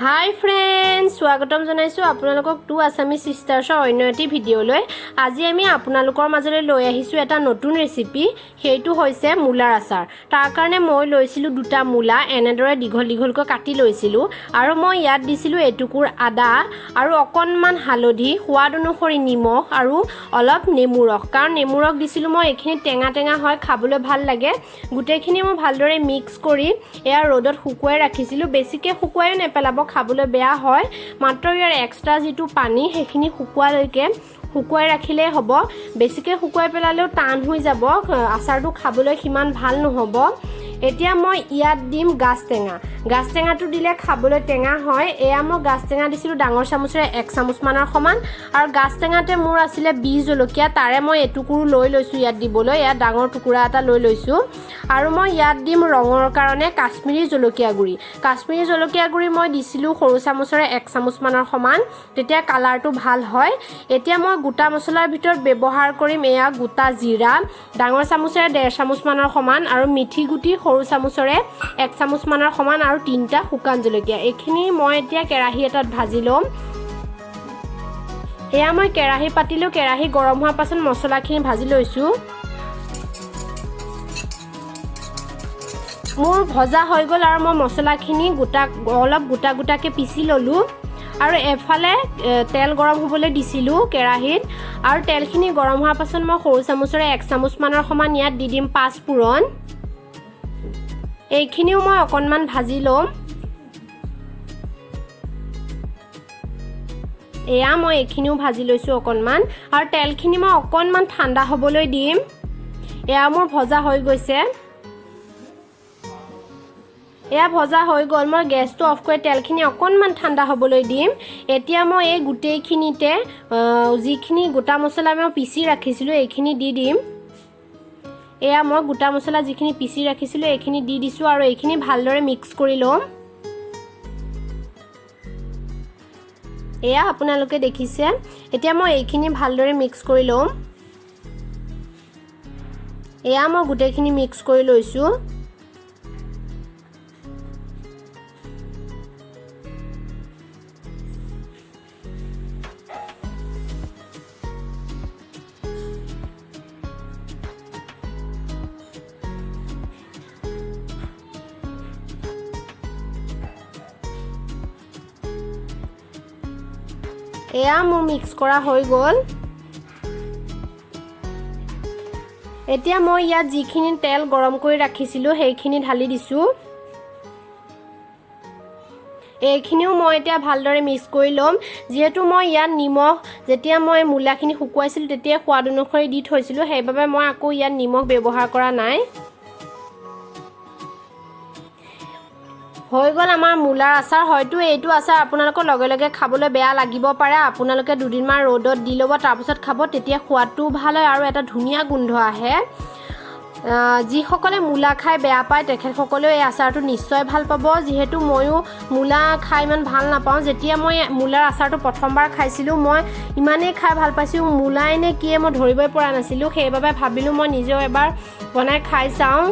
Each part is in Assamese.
Hi friends, স্বাগতম জনাইছো আপোনালোকক টু আসামি সিস্টাৰ্ছৰ অন্য এটি ভিডিঅ'লৈ। আজি আমি আপোনালোকৰ মাজলৈ লৈ আহিছো এটা নতুন ৰেচিপি, সেইটো হৈছে মুলাৰ আচাৰ। তাৰ কাৰণে মই লৈছিলো দুটা মুলা, এনেদৰে দীঘল-দীঘলকৈ কাটি লৈছিলো আৰু মই ইয়াত দিছিলো এটুকুৰ আদা আৰু অকণমান হালধি, সোৱাদ অনুসৰি নিমখ আৰু অলপ নেমু ৰস। কাৰণ নেমু ৰস দিছিলো মই, এইখিনি টেঙা হয়, খাবলৈ ভাল লাগে। গোটেইখিনি মই ভালদৰে মিক্স কৰি এয়া ৰ'দত শুকুৱাই ৰাখিছিলো। বেছিকৈ শুকুৱাই নেপেলাব, খাবলৈ বেয়া হয়। মাত্ৰ ইয়াৰ এক্সট্ৰা যেটো পানী সেইখিনি শুকুৱাই ৰাখিলে হ'ব। বেছিকৈ শুকুৱাই পেলালেও টান হৈ যাব, আচাৰটো খাবলৈ সিমান ভাল নহ'ব। এতিয়া মই ইয়াত দিম গাছ টেঙা। গাছ টেঙাটো দিলে খাবলৈ টেঙা হয়। এয়া মই গাছ টেঙা দিছিলোঁ ডাঙৰ চামুচেৰে 1 চামুচমানৰ সমান। আৰু গাছ টেঙাতে মোৰ আছিলে বি জলকীয়া, তাৰে মই এটুকুৰো লৈ লৈছোঁ ইয়াত দিবলৈ। ইয়াত ডাঙৰ টুকুৰা এটা লৈ লৈছোঁ। আৰু মই ইয়াত দিম ৰঙৰ কাৰণে কাশ্মীৰী জলকীয়া গুড়ি। কাশ্মীৰী জলকীয়া গুড়ি মই দিছিলোঁ সৰু চামুচেৰে 1 চামুচমানৰ সমান, তেতিয়া কালাৰটো ভাল হয়। এতিয়া মই গোটা মছলাৰ ভিতৰত ব্যৱহাৰ কৰিম এয়া গোটা জিৰা ডাঙৰ চামুচেৰে 1.5 চামুচমানৰ সমান, আৰু মিঠি গুটি সৰু চামুচেৰে 1 চামুচমানৰ সমান, আৰু 3টা শুকান জলকীয়া। এইখিনি মই এতিয়া কেৰাহী এটাত ভাজি ল'ম। এয়া মই কেৰাহী পাতিলোঁ, কেৰাহী গৰম হোৱাৰ পাছত মছলাখিনি ভাজি লৈছোঁ। মোৰ ভজা হৈ গ'ল আৰু মই মছলাখিনি অলপ গোটাকৈ পিচি ল'লোঁ। আৰু এফালে তেল গৰম হ'বলৈ দিছিলোঁ কেৰাহীত, আৰু তেলখিনি গৰম হোৱাৰ পাছত মই সৰু চামুচেৰে 1 চামুচমানৰ সমান ইয়াত দি দিম পাঁচফোৰণ। এইখিনিও মই অকণমান ভাজি ল'ম। এয়া মই এইখিনিও ভাজি লৈছোঁ অকণমান, আৰু তেলখিনি মই অকণমান ঠাণ্ডা হ'বলৈ দিম। এয়া মোৰ ভজা হৈ গৈছে। এয়া ভজা হৈ গ'ল। মই গেছটো অফ কৰি তেলখিনি অকণমান ঠাণ্ডা হ'বলৈ দিম। এতিয়া মই এই গোটেইখিনিতে যিখিনি গোটা মছলা মই পিচি ৰাখিছিলোঁ এইখিনি দি দিম। এয়া মই গোটা মছলা যিখিনি পিচি ৰাখিছিলোঁ এইখিনি দি দিছোঁ, আৰু এইখিনি ভালদৰে মিক্স কৰি ল'ম। এয়া আপোনালোকে দেখিছে। এতিয়া মই এইখিনি ভালদৰে মিক্স কৰি ল'ম। এয়া মই গোটেইখিনি মিক্স কৰি লৈছোঁ। এয়া মোৰ মিক্স কৰা হৈ গ'ল। এতিয়া মই ইয়াত যিখিনি তেল গৰম কৰি ৰাখিছিলোঁ সেইখিনি ঢালি দিছোঁ। এইখিনিও মই এতিয়া ভালদৰে মিক্স কৰি ল'ম। যিহেতু মই ইয়াত নিমখ যেতিয়া মই মূলাখিনি শুকুৱাইছিলোঁ তেতিয়া সোৱাদ অনুসৰি দি থৈছিলোঁ, সেইবাবে মই আকৌ ইয়াত নিমখ ব্যৱহাৰ কৰা নাই। হৈ গ'ল আমাৰ মূলাৰ আচাৰ। হয়তো এইটো আচাৰ আপোনালোকৰ লগে খাবলৈ বেয়া লাগিব পাৰে। আপোনালোকে দুদিনমান ৰ'দত দি ল'ব, তাৰপিছত খাব, তেতিয়া সোৱাদটোও ভাল হয় আৰু এটা ধুনীয়া গোন্ধ আহে। যিসকলে মূলা খাই বেয়া পায় তেখেতসকলেও এই আচাৰটো নিশ্চয় ভাল পাব। যিহেতু ময়ো মূলা খাই ইমান ভাল নাপাওঁ। যেতিয়া মই মূলাৰ আচাৰটো প্ৰথমবাৰ খাইছিলোঁ মই ইমানেই খাই ভাল পাইছোঁ, মূলাই নে কিয়ে মই ধৰিবই পৰা নাছিলোঁ। সেইবাবে ভাবিলোঁ মই নিজেও এবাৰ বনাই খাই চাওঁ।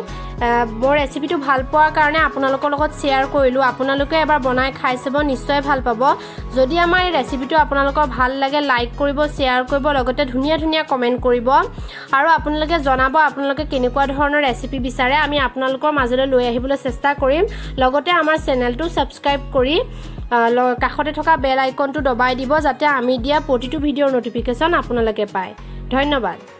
মোৰ ৰেচিপিটো ভাল পোৱাৰ কাৰণে আপোনালোকৰ লগত শ্বেয়াৰ কৰিলোঁ। আপোনালোকে এবাৰ বনাই খাই চাব, নিশ্চয় ভাল পাব। যদি আমাৰ এই ৰেচিপিটো আপোনালোকৰ ভাল লাগে লাইক কৰিব, শ্বেয়াৰ কৰিব, লগতে ধুনীয়া কমেণ্ট কৰিব। আৰু আপোনালোকে জনাব আপোনালোকে কেনেকুৱা ধৰণৰ ৰেচিপি বিচাৰে, আমি আপোনালোকৰ মাজলৈ লৈ আহিবলৈ চেষ্টা কৰিম। লগতে আমাৰ চেনেলটো ছাবস্ক্ৰাইব কৰি কাষতে থকা বেল আইকনটো দবাই দিব, যাতে আমি দিয়া প্ৰতিটো ভিডিঅ'ৰ ন'টিফিকেশ্যন আপোনালোকে পায়। ধন্যবাদ।